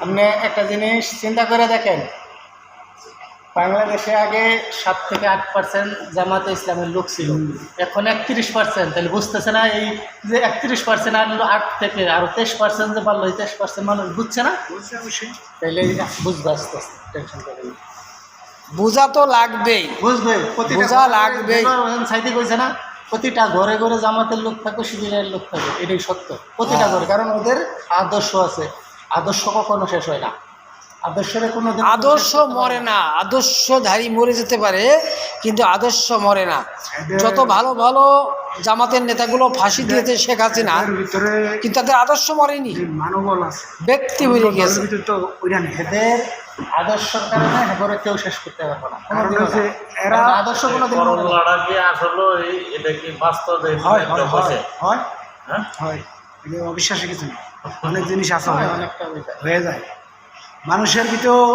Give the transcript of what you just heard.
আপনি একটা জিনিস চিন্তা করে দেখেন, বাংলাদেশে আগে 7 থেকে 8% জামাতে ইসলামের লোক ছিল, এখন 31%। তাহলে বুঝতেছে না এই যে 31% আনলো 8 থেকে আরো 23% যে বাড়লো, এই 23% মানুষ বুঝছে না। তাহলে বুঝবে আস্তে আস্তে, টেনশন করে না। বোঝা তো লাগবেই, বুঝবে, বোঝা লাগবেই। সাইদি কইছে না, প্রতিটা ঘরে ঘরে জামাতের লোক থাকবে, শিবিরের লোক থাকবে, এটাই সত্য। প্রতিটা ঘরে, কারণ ওদের আদর্শ আছে। আদর্শ কখনো শেষ হয় না। আদর্শের কোনো আদর্শ মরে না, আদর্শধারী মরে যেতে পারে কিন্তু আদর্শ মরে না। যত ভালো ভালো জামাতের নেতাগুলো ফাঁসি দিয়েছে শেখ হাসিনা, কিন্তু তাদের আদর্শ মরেনি, মানবল আছে, ব্যক্তি মরে গেছে। তো ওইটা নেই। এদের আদর্শের কারণে এবারে কেউ শেষ করতে পারবে না। কারণ হচ্ছে এরা আদর্শ কোনোদিন মরে না। করলাটা কি আসলে এটা কি বাস্তবে হয় হয় হয় হয় হ্যাঁ হয়, এটা অবিশ্বাসী কিছু না। অনেক জিনিস আছে, অনেকটা হয়ে যায় মানুষের ভিতর।